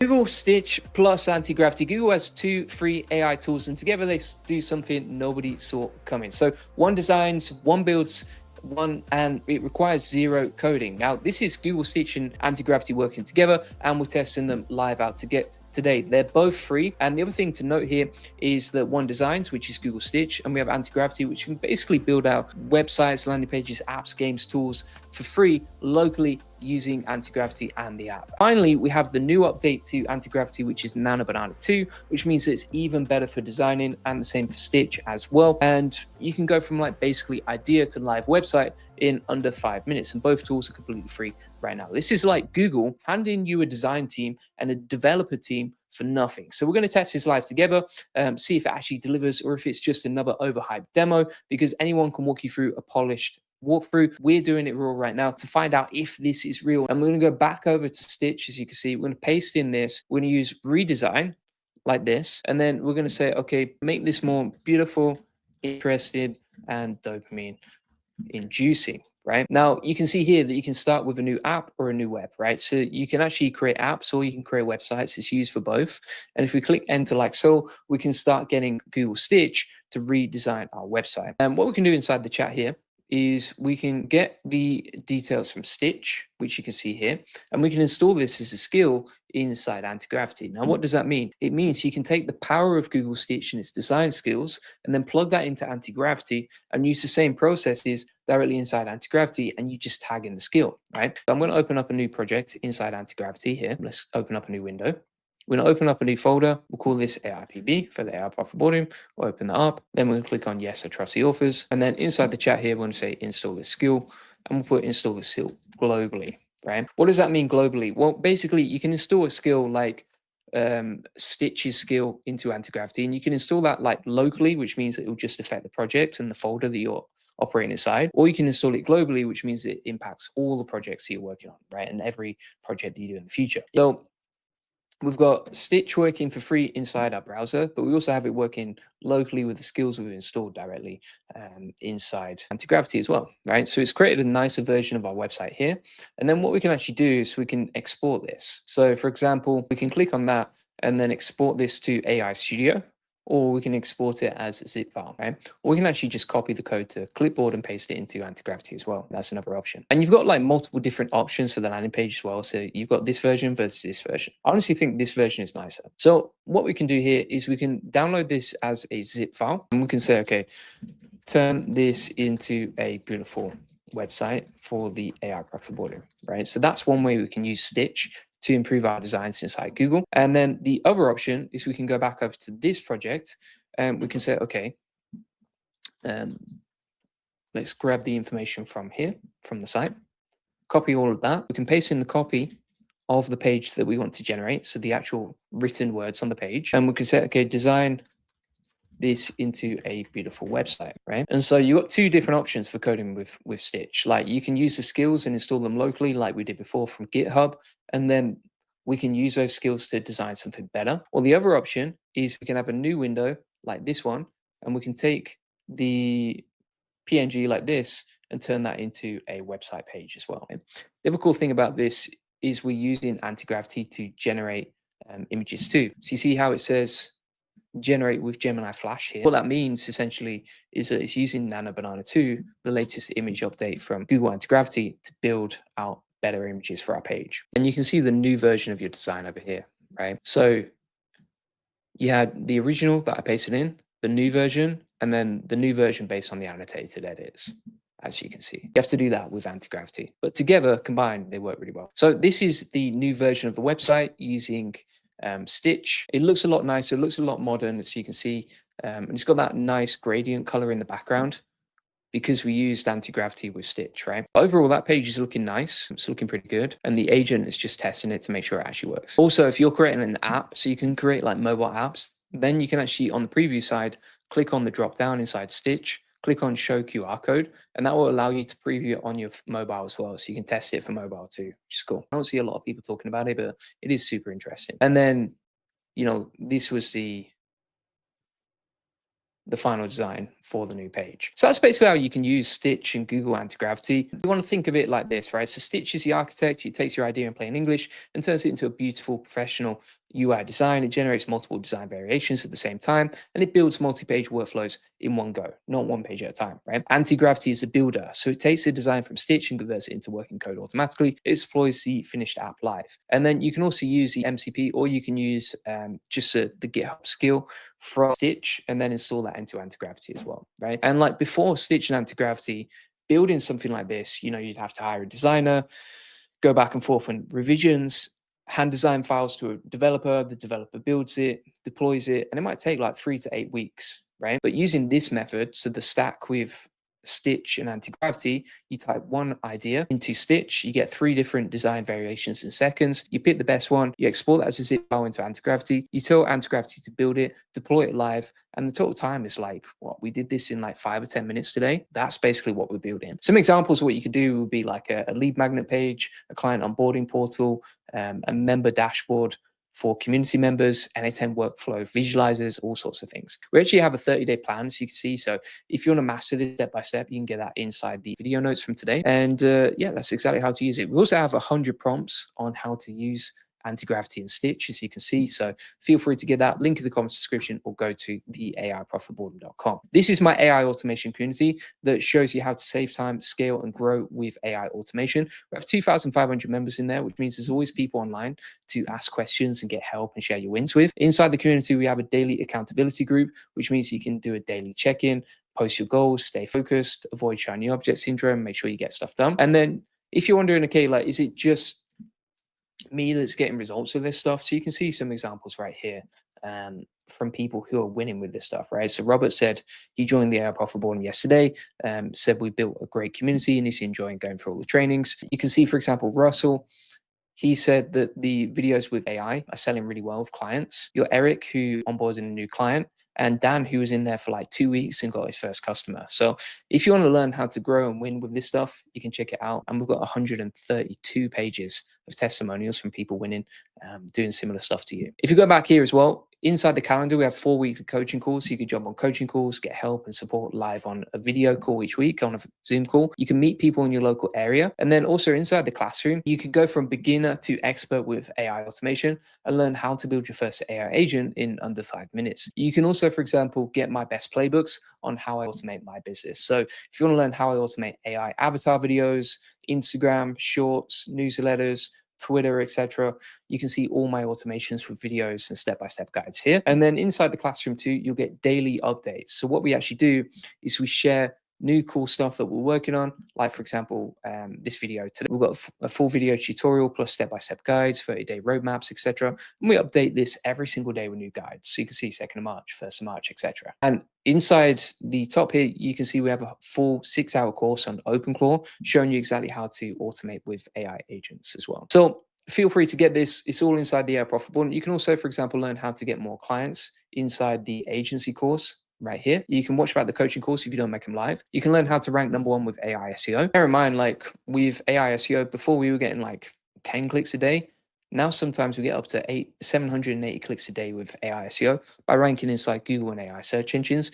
Google Stitch plus Anti-Gravity. Google has two free AI tools, and together they do something nobody saw coming. So one designs, one builds, one, and it requires zero coding. Now, this is Google Stitch and Anti-Gravity working together, and we're testing them live out today. They're both free. And the other thing to note here is that one designs, which is Google Stitch, and we have Anti-Gravity, which can basically build out websites, landing pages, apps, games, tools for free locally using Anti-Gravity and the app. Finally, we have the new update to Anti-Gravity, which is Nano Banana 2, which means it's even better for designing, and the same for Stitch as well. And you can go from like basically idea to live website in under 5 minutes, and both tools are completely free right now. This is like Google handing you a design team and a developer team for nothing. So we're going to test this live together, see if it actually delivers or if it's just another overhyped demo, because anyone can walk you through a polished walkthrough. We're doing it raw right now to find out if this is real. And we're going to go back over to Stitch. As you can see, we're going to paste in this. We're going to use redesign like this. And then we're going to say, okay, make this more beautiful, interesting, and dopamine inducing. Right now, you can see here that you can start with a new app or a new web, right? So you can actually create apps or you can create websites. It's used for both. And if we click enter like so, we can start getting Google Stitch to redesign our website. And what we can do inside the chat here is we can get the details from Stitch, which you can see here, and we can install this as a skill inside Anti-Gravity. Now, what does that mean? It means you can take the power of Google Stitch and its design skills and then plug that into Anti-Gravity and use the same processes directly inside Anti-Gravity, and you just tag in the skill, right? So I'm going to open up a new project inside Anti-Gravity here. Let's open up a new window. We're going to open up a new folder. We'll call this AIPB for the AI Path for Boarding. We'll open that up. Then we're going to click on yes, I trust the authors. And then inside the chat here, we're going to say install this skill, and we'll put install this skill globally, right? What does that mean globally? Well, basically you can install a skill like Stitch's skill into Anti-Gravity, and you can install that like locally, which means it will just affect the project and the folder that you're operating inside, or you can install it globally, which means it impacts all the projects that you're working on, right? And every project that you do in the future. So we've got Stitch working for free inside our browser, but we also have it working locally with the skills we've installed directly inside Anti-Gravity as well, right? So it's created a nicer version of our website here. And then what we can actually do is we can export this. So for example, we can click on that and then export this to AI Studio, or we can export it as a zip file, right? Or we can actually just copy the code to clipboard and paste it into Anti-Gravity as well. That's another option. And you've got like multiple different options for the landing page as well. So you've got this version versus this version. I honestly think this version is nicer. So what we can do here is we can download this as a zip file, and we can say, okay, turn this into a beautiful website for the AI Path for Boarding, right? So that's one way we can use Stitch to improve our designs inside Google. And then the other option is we can go back over to this project and we can say, okay, let's grab the information from here, from the site, copy all of that. We can paste in the copy of the page that we want to generate, so the actual written words on the page. And we can say, okay, design this into a beautiful website, right? And so you got two different options for coding with Stitch. Like you can use the skills and install them locally like we did before from GitHub, and then we can use those skills to design something better. Or the other option is we can have a new window like this one, and we can take the PNG like this and turn that into a website page as well. The other cool thing about this is we're using Anti-Gravity to generate images too. So you see how it says generate with Gemini Flash here. What that means essentially is that it's using Nano Banana 2, the latest image update from Google Anti-Gravity, to build out better images for our page. And you can see the new version of your design over here, right? So you had the original that I pasted in, the new version, and then the new version based on the annotated edits, as you can see. You have to do that with Anti-Gravity, but together, combined, they work really well. So this is the new version of the website using Stitch. It looks a lot nicer, it looks a lot modern, as you can see, and it's got that nice gradient color in the background because we used Anti-Gravity with Stitch, right? Overall, that page is looking nice. It's looking pretty good. And the agent is just testing it to make sure it actually works. Also, if you're creating an app, so you can create like mobile apps, then you can actually, on the preview side, click on the drop down inside Stitch, click on show QR code, and that will allow you to preview it on your mobile as well. So you can test it for mobile too, which is cool. I don't see a lot of people talking about it, but it is super interesting. And then, you know, this was the the final design for the new page. So that's basically how you can use Stitch and Google Anti-Gravity. You want to think of it like this, right? So Stitch is the architect. He takes your idea in plain English and turns it into a beautiful professional UI design. It generates multiple design variations at the same time, and it builds multi-page workflows in one go, not one page at a time, right? Anti-Gravity is a builder. So it takes the design from Stitch and converts it into working code automatically. It deploys the finished app live. And then you can also use the MCP, or you can use just the GitHub skill from Stitch and then install that into Anti-Gravity as well, right? And like before Stitch and Anti-Gravity, building something like this, you'd have to hire a designer, go back and forth on revisions, hand design files to a developer, the developer builds it, deploys it, and it might take like 3 to 8 weeks, right? But using this method, so the stack with Stitch and Anti-Gravity, you type one idea into Stitch, you get 3 different design variations in seconds, you pick the best one, you export that as a zip file into Anti-Gravity, you tell Anti-Gravity to build it, deploy it live, and the total time is like, we did this in like 5 or 10 minutes today. That's basically what we're building. Some examples of what you could do would be like a lead magnet page, a client onboarding portal, a member dashboard for community members, N8N workflow visualizers, all sorts of things. We actually have a 30-day plan, as you can see. So if you want to master this step by step, you can get that inside the video notes from today. And yeah, that's exactly how to use it. We also have 100 prompts on how to use Anti-Gravity and Stitch, as you can see. So feel free to get that link in the comments description or go to the AIprofitboardroom.com. This is my AI automation community that shows you how to save time, scale, and grow with AI automation. We have 2,500 members in there, which means there's always people online to ask questions and get help and share your wins with. Inside the community, we have a daily accountability group, which means you can do a daily check-in, post your goals, stay focused, avoid shiny object syndrome, make sure you get stuff done. And then if you're wondering, okay, like, is it just me that's getting results with this stuff? So you can see some examples right here from people who are winning with this stuff, right? So Robert said he joined the AI Profit Board yesterday, said we built a great community and he's enjoying going through all the trainings. You can see, for example, Russell, he said that the videos with AI are selling really well with clients. You're Eric, who onboarded a new client, and Dan, who was in there for like 2 weeks and got his first customer. So if you want to learn how to grow and win with this stuff, you can check it out. And we've got 132 pages of testimonials from people winning, doing similar stuff to you. If you go back here as well, inside the calendar, we have 4 weekly coaching calls. So you can jump on coaching calls, get help and support live on a video call each week, on a Zoom call. You can meet people in your local area. And then also inside the classroom, you can go from beginner to expert with AI automation and learn how to build your first AI agent in under 5 minutes. You can also, for example, get my best playbooks on how I automate my business. So if you want to learn how I automate AI avatar videos, Instagram, shorts, newsletters, Twitter, etc., you can see all my automations with videos and step-by-step guides here. And then inside the classroom too, you'll get daily updates. So what we actually do is we share new cool stuff that we're working on, like for example this video today. We've got a full video tutorial plus step-by-step guides, 30-day roadmaps, etc. And we update this every single day with new guides. So you can see 2nd of March, 1st of March, etc. And inside the top here, you can see we have a full 6-hour course on OpenClaw showing you exactly how to automate with AI agents as well. So feel free to get this. It's all inside the AI Profit Board. You can also, for example, learn how to get more clients inside the agency course right here. You can watch about the coaching course if you don't make them live. You can learn how to rank #1 with AI SEO. Bear in mind, like with AI SEO, before we were getting like 10 clicks a day. Now sometimes we get up to 780 clicks a day with AI SEO by ranking inside Google and AI search engines.